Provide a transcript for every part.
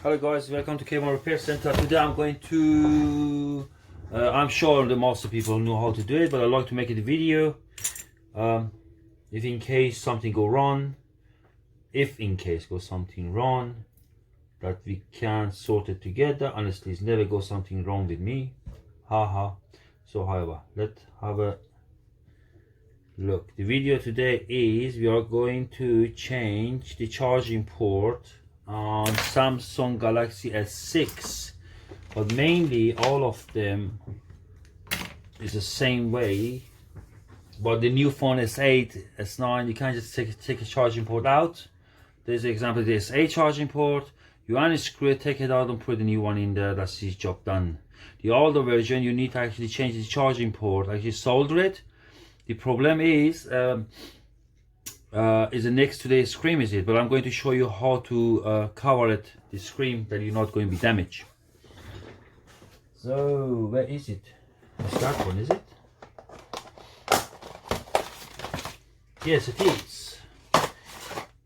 Hello guys, welcome to K1 Repair Center. Today I'm going to, I'm sure the most people know how to do it, but I'd like to make it a video. If in case something go wrong, something wrong, that we can sort it together. Honestly, it's never go something wrong with me. Haha. So however, let's have a look. The video today is we are going to change the charging port on Samsung Galaxy S6, but mainly all of them is the same way. But the new phone S8, S9, you can't just take a charging port out. There's an example of the S8 charging port. You unscrew it, take it out and put the new one in there. That's his job done. The older version, you need to actually change the charging port, actually solder it. The problem is next to the screen, is it? But I'm going to show you how to cover it, the screen, that you're not going to be damaged. So where is it? It's that one, is it? Yes, it is.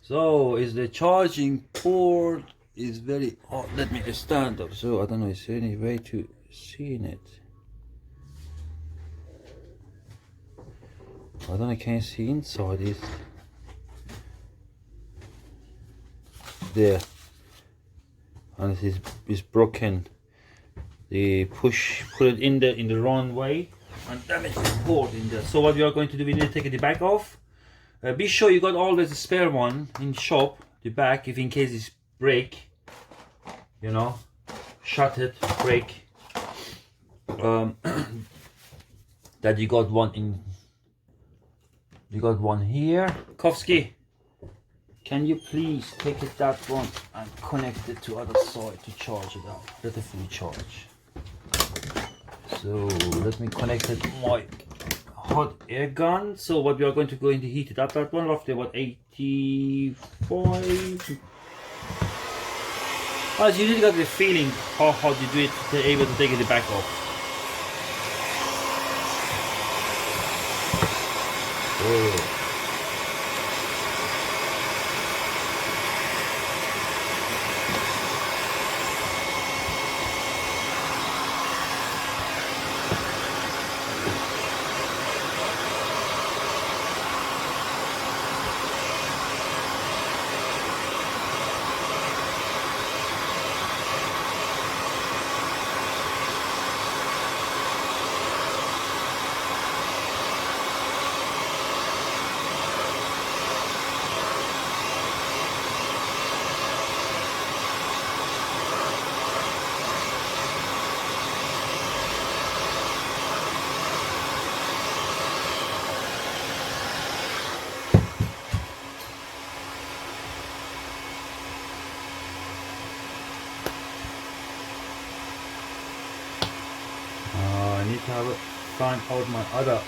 So is the charging port is very. Oh, let me stand up. So I don't know. Is there any way to see it? I don't know. Can you see inside it? There, and it is broken. They put it in the wrong way and damage the port in there. So what we are going to do, we need to take the back off. Be sure you got always a spare one in the shop, the back, if in case it's break, you know, shut it, break. That you got one in. You got one here. Kovsky, can you please take it that one and connect it to other side to charge it up? Let it fully charge. So let me connect it to my hot air gun. So what we are going to go into heat it up, that one roughly about 85. As you really got the feeling how hard you do it to be able to take it back off. Oh. I need to find out my other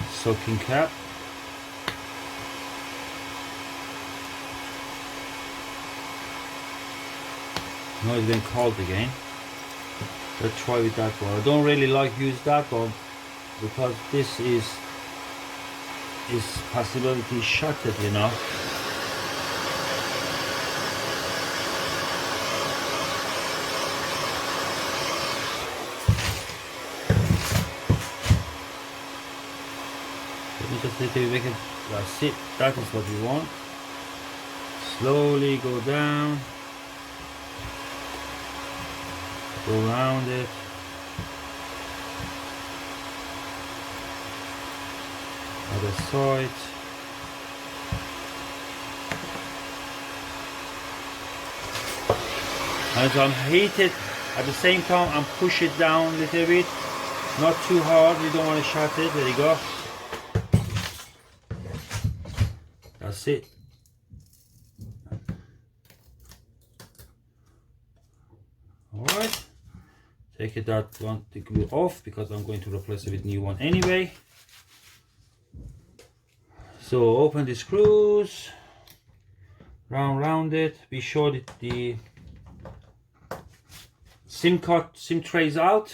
soaking cap. Now it's getting cold again. Let's try with that one. I don't really like use that one because this is possibility shut it, you know. Just need to make it, that's it, that is what we want. Slowly go down, go around it. Other side. And so I'm heated at the same time, I'm push it down a little bit, not too hard, you don't want to shut it. There you go. That's it. Alright. Take it that one, the glue off, because I'm going to replace it with new one anyway. So open the screws, round it. Be sure that the SIM tray is out.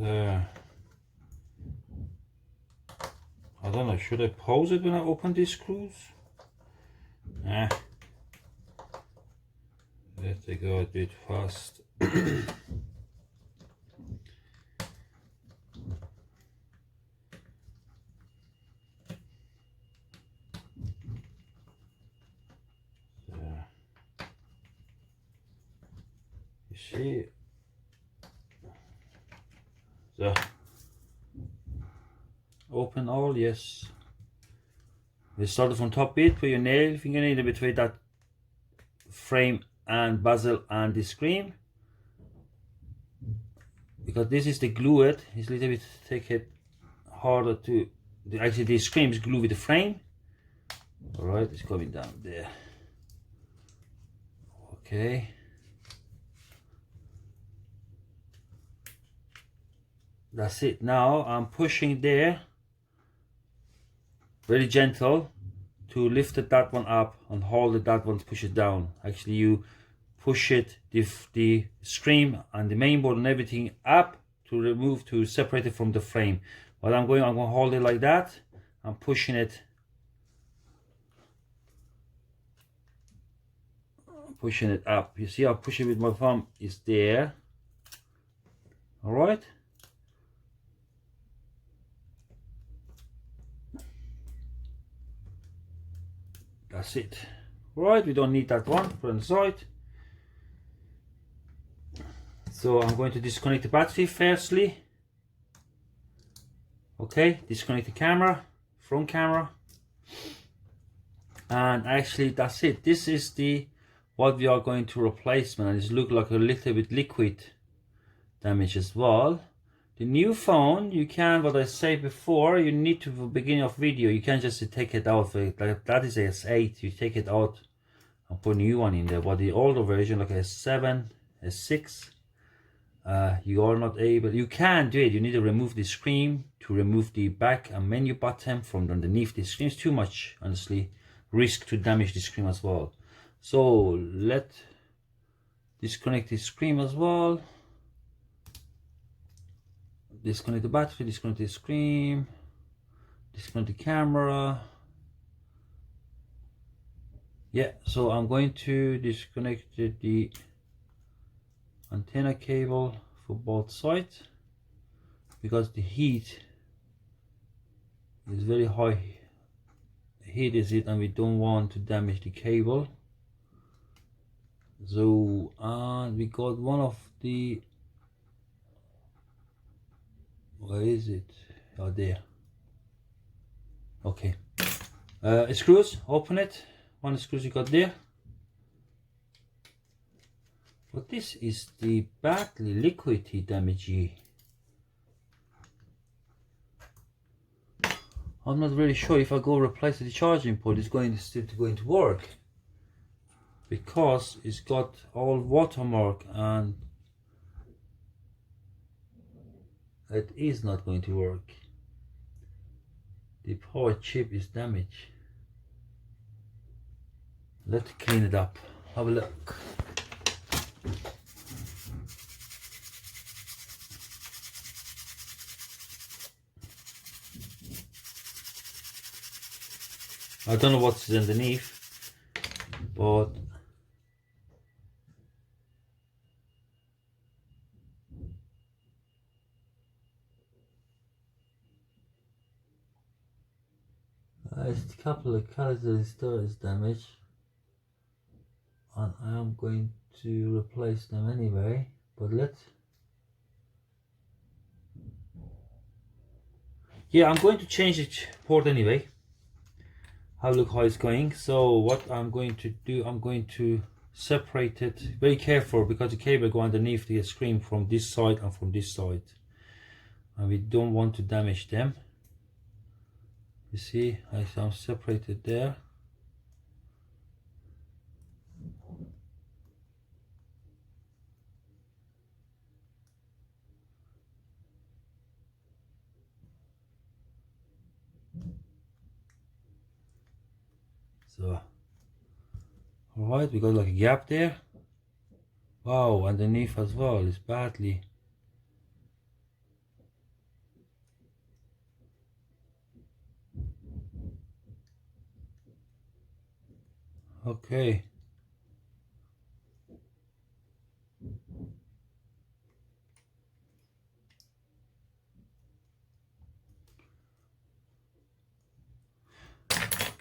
There. don't know, should I pause it when I open these screws? Nah. Let it go a bit fast. See, so open all, yes. We started from top bit, put your nail fingernail in between that frame and bezel and the screen, because this is the glue it. It's a little bit take it harder to actually the screen is glue with the frame. All right, it's coming down there. Okay. That's it. Now I'm pushing there, very gentle, to lift that one up and hold it, that one, push it down. Actually, you push it, the screen and the main board and everything up to remove, to separate it from the frame. But I'm going to hold it like that. I'm pushing it, up. You see, I'll push it with my thumb. It's there. All right. That's it. Right, we don't need that one. Put on the side. So I'm going to disconnect the battery firstly. Okay, disconnect the camera, front camera, and actually that's it. This is the what we are going to replace, man. It looks like a little bit liquid damage as well. The new phone, you can, what I said before, you need to, beginning of video, you can't just take it out. Like that is S8, you take it out and put a new one in there. But the older version, like S7, S6, you are not able, you can do it. You need to remove the screen, to remove the back and menu button from underneath the screen. It's too much, honestly, risk to damage the screen as well. So let disconnect the screen as well. Disconnect the battery, disconnect the screen, disconnect the camera. Yeah, so I'm going to disconnect the antenna cable for both sides, because the heat is very high. Heat is it, and we don't want to damage the cable. So we got one of the, where is it? Oh, there. Okay. Screws, open it. One screws you got there. But this is the badly liquidy damagey. I'm not really sure if I go replace the charging port, it's going to work, because it's got all watermark and it is not going to work. The power chip is damaged. Let's clean it up. Have a look. I don't know what's underneath, but there's a couple of colors that still is damaged, and I am going to replace them anyway. But I'm going to change the port anyway. Have a look how it's going. So what I'm going to do, I'm going to separate it very careful, because the cable go underneath the screen from this side and from this side, and we don't want to damage them. You see, I'm separated there. So, alright, we got like a gap there. Wow, underneath as well is badly. Okay.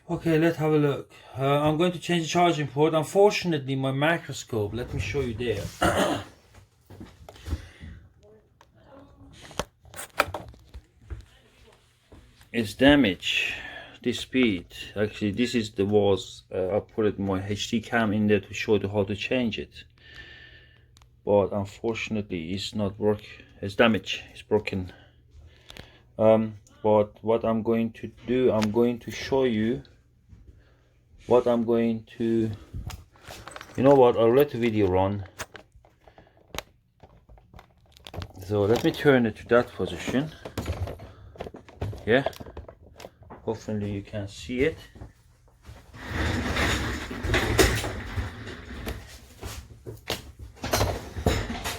Okay, let's have a look. I'm going to change the charging port. Unfortunately, my microscope, let me show you there. It's damaged. This speed. Actually, this is the was. I put my HD cam in there to show you how to change it. But unfortunately, it's not work. It's damaged. It's broken. But what I'm going to do, I'm going to show you what I'm going to, you know what, I'll let the video run. So let me turn it to that position. Yeah, hopefully you can see it.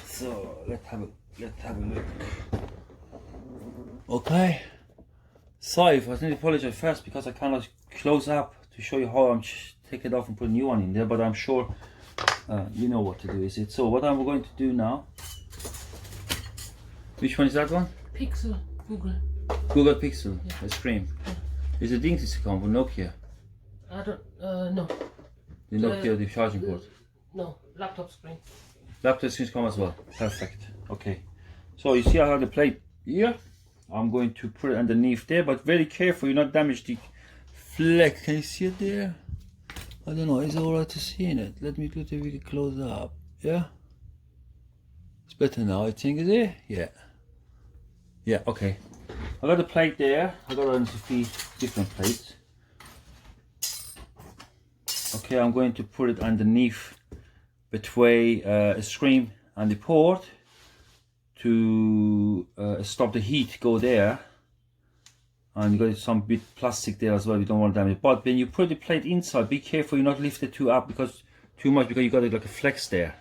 So let's have a look. Okay, sorry, I need to apologize first because I cannot close up to show you how I'm take it off and put a new one in there, but I'm sure you know what to do, is it? So what I'm going to do now, which one is that one? Pixel, Google Pixel, yeah. a screen. Yeah. Is it Dingtix account for Nokia? I don't, no. The Nokia, the charging port? No, laptop screen. Laptop screens come as well. Perfect. Okay. So you see I have the plate here. I'm going to put it underneath there, but very careful you not damage the flex. Can you see it there? I don't know, is it alright to see in it? Let me put it really close up. Yeah? It's better now, I think, is it? Yeah. Yeah, okay. I got the plate there. I got it on 3 different plates. Okay, I'm going to put it underneath between a screen and the port to stop the heat go there. And you got some bit plastic there as well, we don't want to damage it. But when you put the plate inside, be careful you not lift it too up because too much, because you got it like a flex there.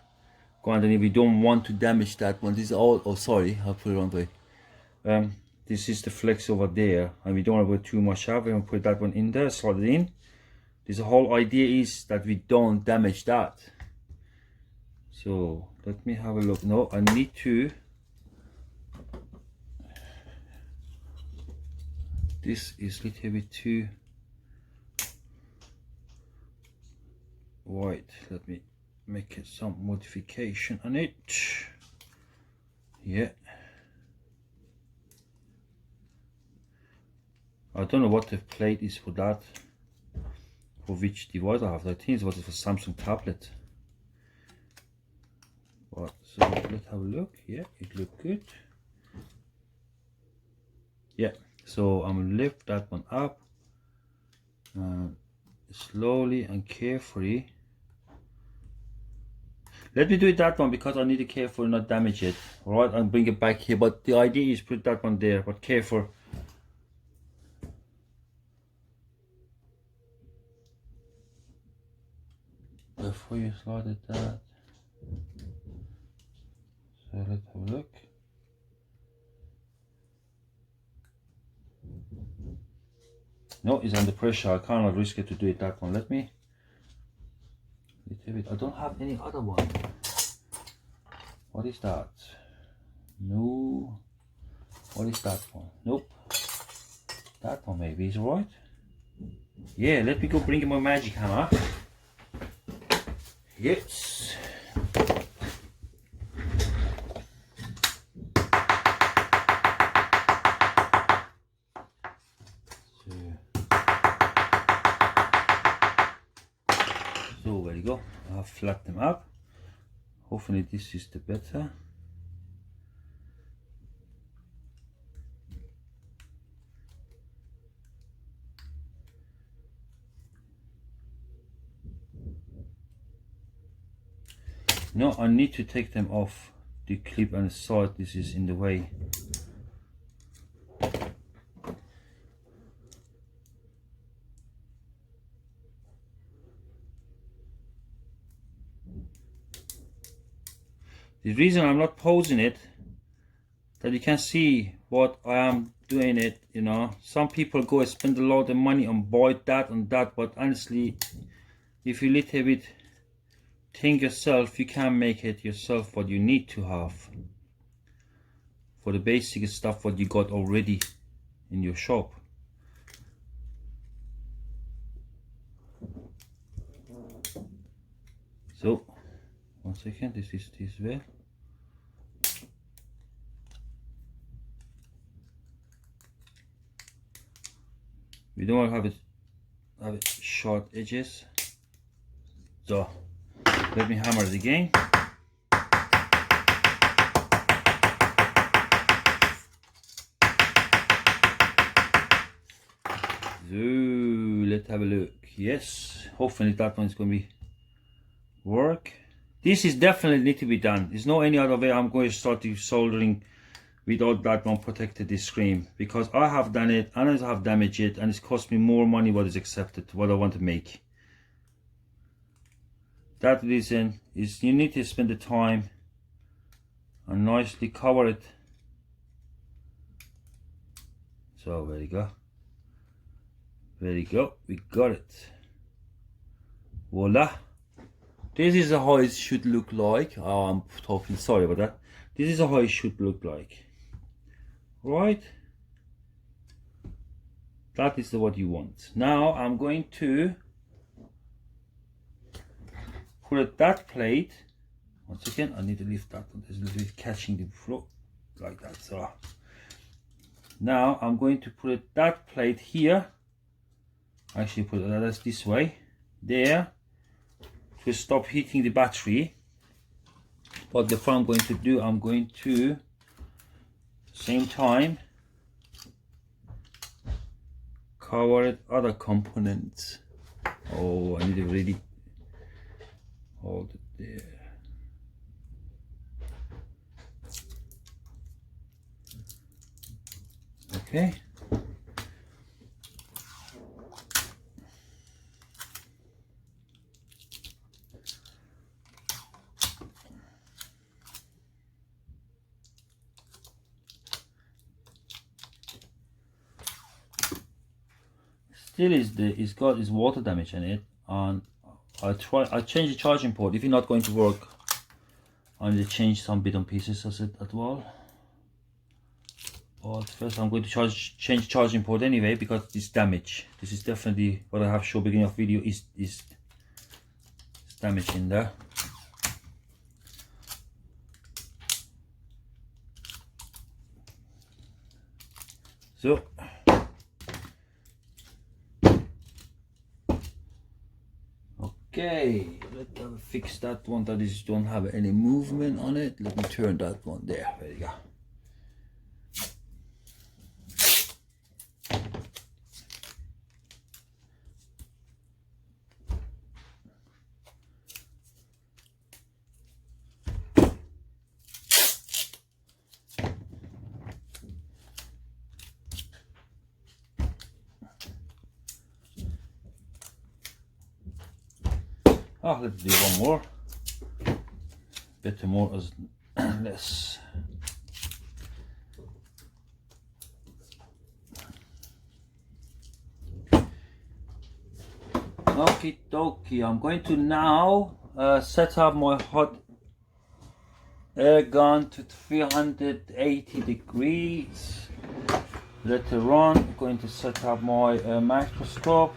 Go underneath, we don't want to damage that one. This is all, oh sorry, I'll put it wrong way. This is the flex over there, and we don't want to put too much up. We're going to put that one in there, slot it in. This whole idea is that we don't damage that. So let me have a look. No, I need to. This is a little bit too white. Let me make it some modification on it. Yeah. I don't know what the plate is for that. For which device I have. I think it was for Samsung tablet. But so let's have a look. Yeah, it looked good. Yeah. So I'm gonna lift that one up slowly and carefully. Let me do that one because I need to be careful not damage it. Alright, I'll bring it back here. But the idea is put that one there, but careful. Before you slide it that. So let's have a look. No, it's under pressure. I cannot risk it to do it that one. Let me. I don't have any other one. What is that? No. What is that one? Nope. That one maybe is right. Yeah, let me go bring my magic hammer. Yes. So there you go. I'll flatten them up. Hopefully this is the better. No, I need to take them off the clip on the side. This is in the way. The reason I'm not posing it, that you can see what I am doing it, you know. Some people go and spend a lot of money on buy that and that, but honestly, if you little bit think yourself, you can make it yourself what you need to have for the basic stuff what you got already in your shop. So 1 second, this is this way. We don't want to have it short edges. So let me hammer it again. So let's have a look. Yes, hopefully that one's going to be work. This is definitely need to be done. There's no any other way I'm going to start soldering without that one protected the screen, because I have done it and I have damaged it and it's cost me more money what is accepted, what I want to make. That reason is you need to spend the time and nicely cover it. So there you go. There you go, we got it. Voila. This is how it should look like. Oh, I'm talking, sorry about that. This is how it should look like. Right? That is what you want. Now I'm going to put that plate. Once again, I need to lift that one. There's a little bit catching the floor like that. So now I'm going to put that plate here. Actually, put it this way. There. To stop heating the battery. But before I'm going to do, I'm going to same time cover it other components. Oh, I need to really hold it there. Okay. Still it's got this water damage in it, and I change the charging port. If it's not going to work, I need to change some bit and pieces of it as well. But first I'm going to change charging port anyway, because it's damage. This is definitely what I have shown beginning of video is damage in there. So okay, let's fix that one that is don't have any movement on it. Let me turn that one there. There you go. Oh, let's do one more. Better more as less. Okie dokie, I'm going to now set up my hot air gun to 380 degrees. Later on, I'm going to set up my microscope.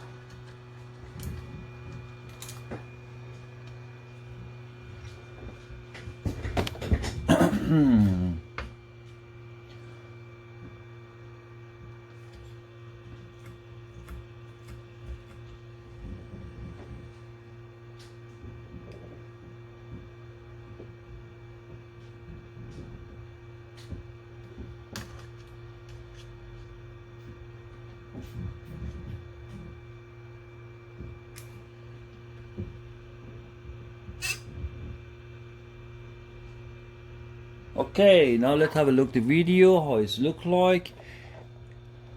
Okay, now let's have a look the video, how it look like.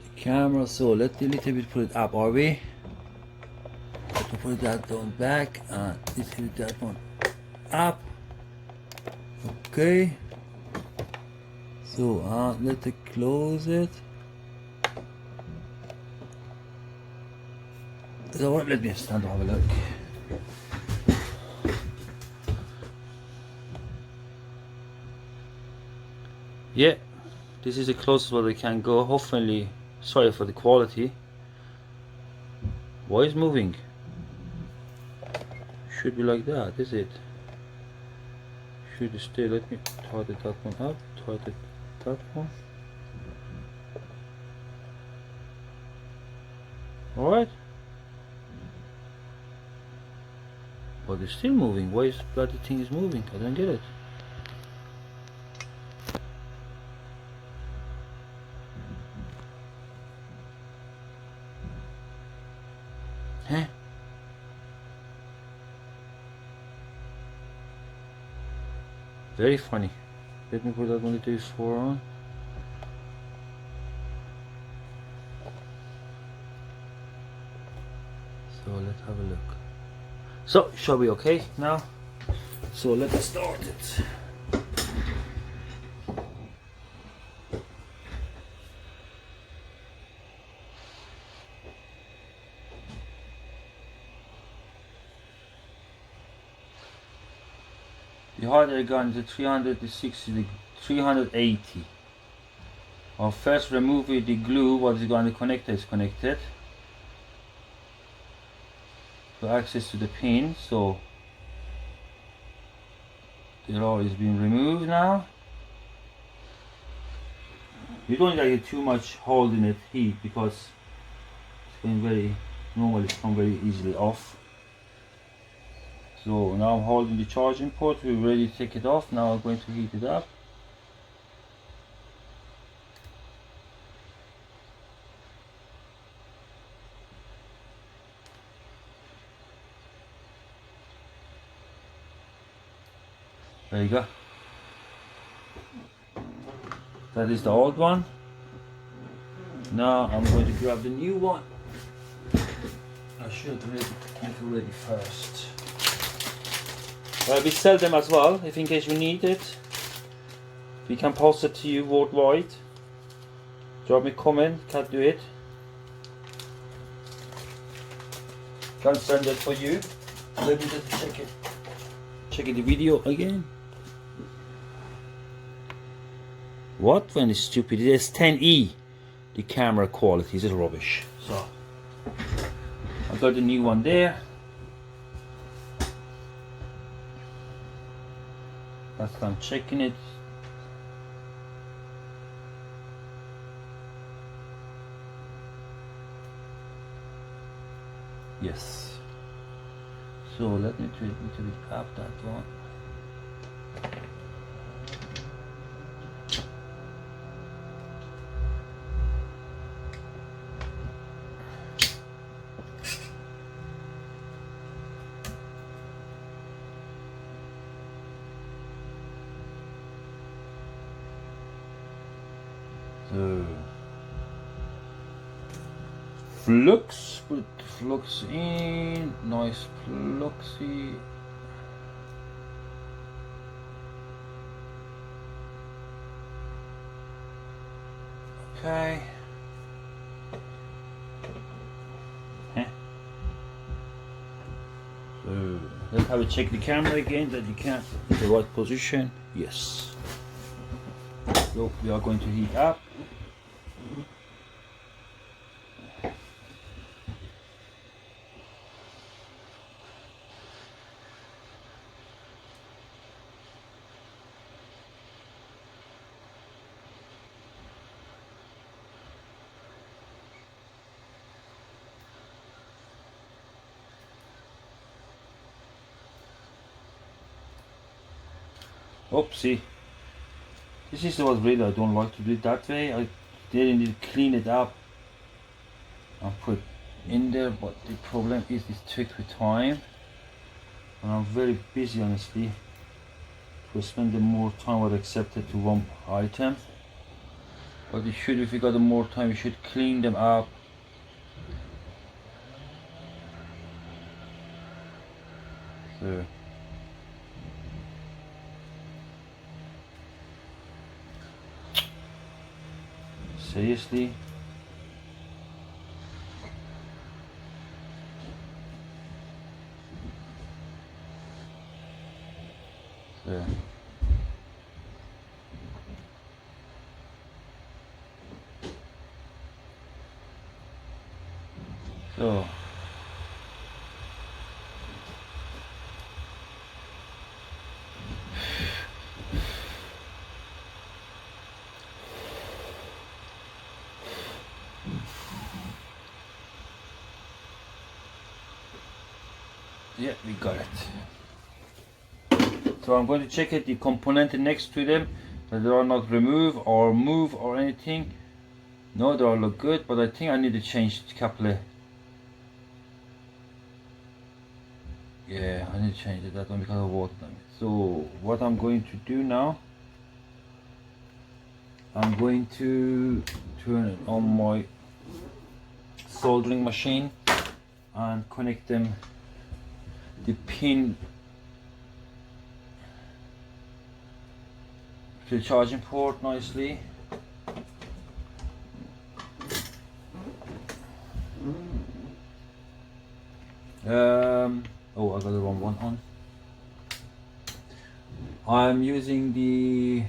The camera, so let's a little bit put it up, are we? Let's put that one back and let's put that one up. Okay. So let's close it. So let me stand to have a look. Yeah, this is the closest what I can go. Hopefully, sorry for the quality. Why is moving? Should be like that, is it? Should stay. Let me tighten that one up. Tighten that one. All right. But it's still moving. Why is bloody thing is moving? I don't get it. Huh? Very funny. Let me put that one to 4 on. So let's have a look. So shall we okay now? So let's start it. The harder gun is 360, 380. I'll first remove the glue. What is going? The connector is connected. For access to the pin, so the roll is being removed now. You don't get too much hold in it heat because it's going very normally come very easily off. So now I'm holding the charging port. We're ready to take it off. Now I'm going to heat it up. There you go. That is the old one. Now I'm going to grab the new one. I should make it ready first. We sell them as well, if in case you need it. We can post it to you worldwide. Drop me a comment, can't do it. Can send it for you. Let me just check it. Check the video again. What one is stupid? It is 10e. The camera quality is rubbish. So I got the new one there. That's I'm checking it. Yes. So let me try to recap that one. So flux, put flux in, nice fluxy. Okay. So let's have a check the camera again that you can in the right position. Yes. So we are going to heat up. Oopsie. This is what really I don't like to do it that way. I didn't need to clean it up and put in there, but the problem is it takes with time. And I'm very busy honestly. To spend more time would accept it to one item. But you should, if you got more time, you should clean them up. So seriously. So yeah, we got it. So I'm going to check it, the component next to them, that they are not removed or move or anything. No, they all look good, but I think I need to change a couple of, yeah, I need to change that one because of water damage. So what I'm going to do now, I'm going to turn it on my soldering machine and connect them, the pin to the charging port nicely. Oh, I got the wrong one on. I'm using the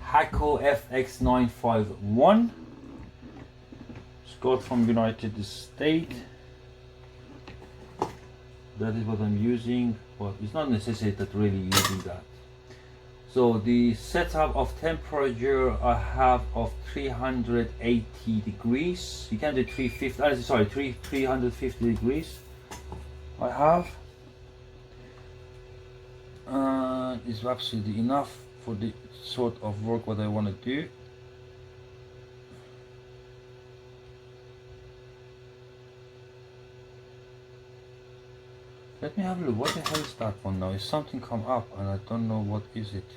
Hakko FX951. It's got from United States. That is what I'm using, but it's not necessitated really using that. So the setup of temperature I have of 380 degrees. You can do 350. Sorry, 350 degrees. I have. It's absolutely enough for the sort of work what I want to do. Let me have a look. What the hell is that one now? Is something come up and I don't know what is it.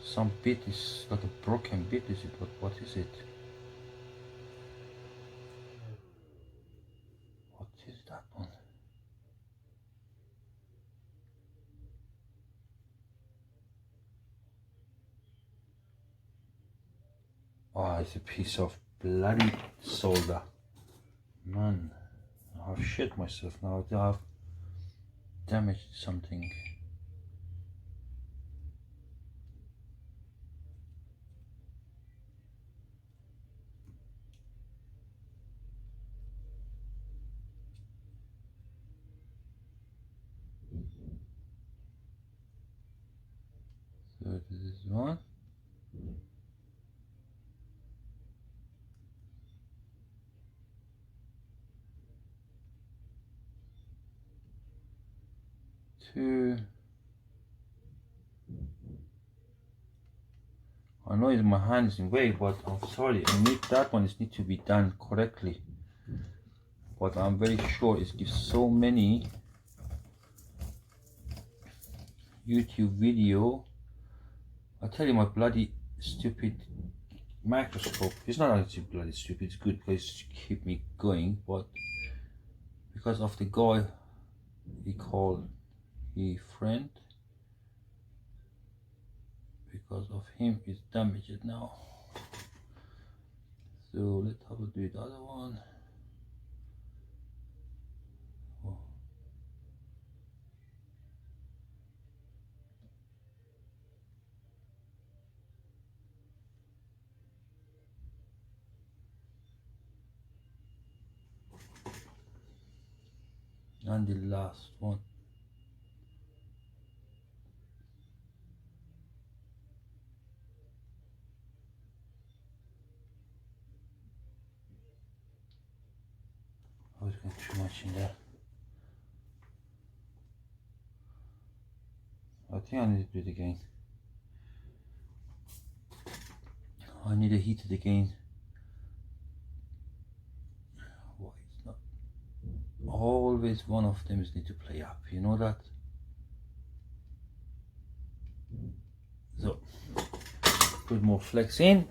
Some bit is not a broken bit, is it? But what is it? What is that one? Oh, it's a piece of bloody solder. Man, I've shit myself now. I've damaged something. So this is one. Two. I know my hand is in way, but I'm sorry. I need that one. It needs to be done correctly. But I'm very sure it gives so many YouTube video. I tell you, my bloody stupid microscope. It's not actually bloody stupid. It's good because it keep me going. But because of the guy he called his friend, because of him it's damaged now. So let's have a do the other one. Oh. And the last one. I was going too much in there. I think I need to do it again. I need to heat it again. Why it's not? Always one of them is need to play up. You know that? So put more flex in.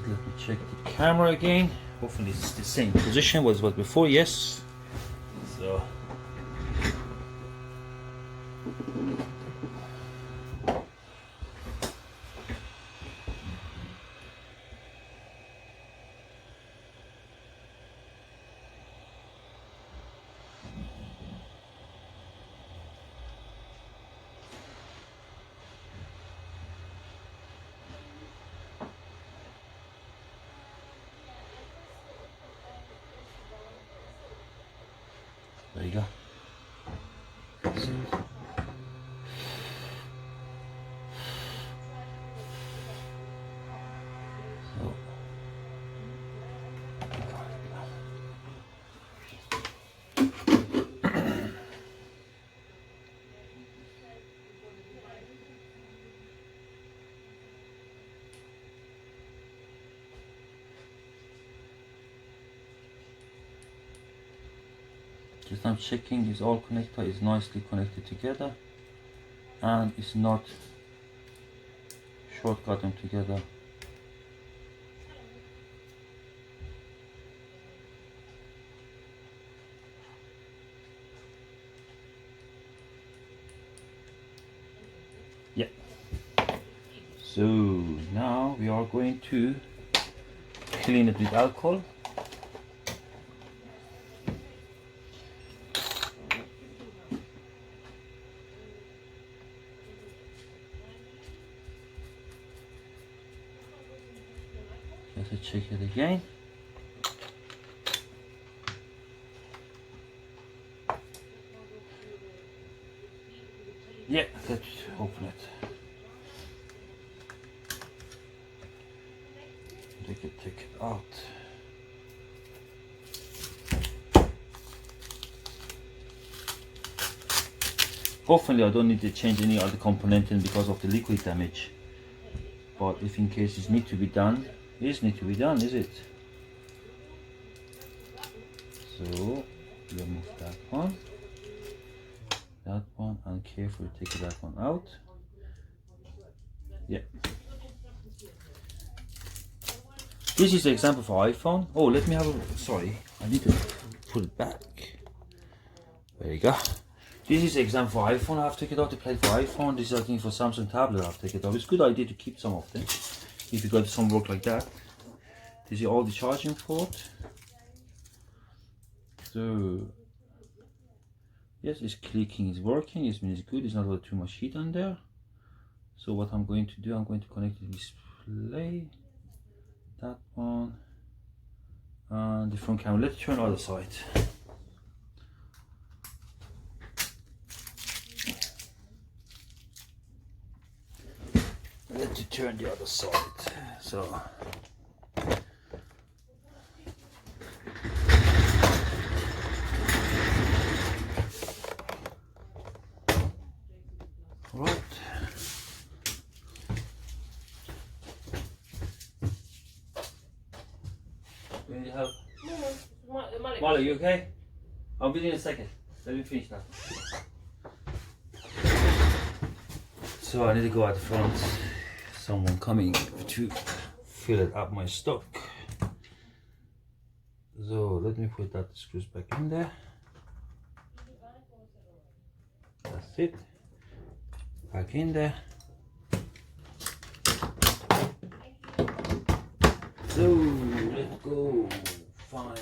Let me check the camera again. Hopefully it's the same position as was before. Yes. So There you go. So, just I'm checking is all connector is nicely connected together and it's not shortcut them together. Yeah. So now we are going to clean it with alcohol. Let's check it again. Yeah, let's open it. Take it out. Hopefully I don't need to change any other component because of the liquid damage. But if in case it needs to be done, is it? So remove that one, and carefully take that one out. Yeah. This is the example for iPhone. Oh, let me have a, sorry, I need to put it back. There you go. This is the example for iPhone. I have to take it out to play for iPhone. This is I think for Samsung tablet. I have to take it out. It's a good idea to keep some of them if you got some work like that. This is all the charging port. So yes, it's clicking, it's working. It means it's good. It's not too much heat on there. So what I'm going to do, I'm going to connect the display, that one, and the front camera. Let's turn the other side. Let's turn the other side. So. Right. Do you need help? No. Molly, you okay? I'll be in a second. Let me finish that. So I need to go out the front. Someone coming to fill it up my stock. So let me put that screws back in there. That's it. Back in there. So let's go find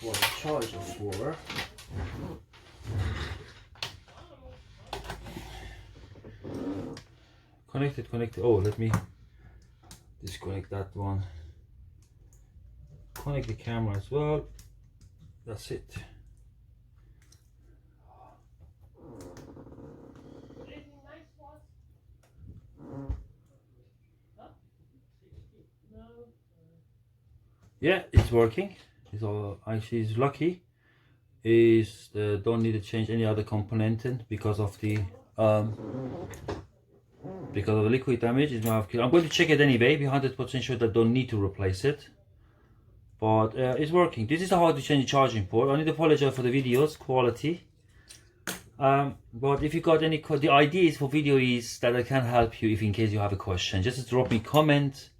the charger for. Connected. Oh, let me disconnect that one. Connect the camera as well. That's it. Yeah, it's working. It's all actually is lucky. Is don't need to change any other component because of the liquid damage. I'm going to check it anyway. Be 100% sure that don't need to replace it. But it's working. This is how to change the charging port. I need to apologize for the videos quality. But if you got any, the idea is for video is that I can help you if in case you have a question. Just drop me comment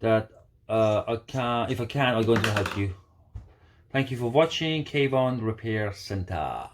that if I can, I'm going to help you. Thank you for watching Kayvon Repair Center.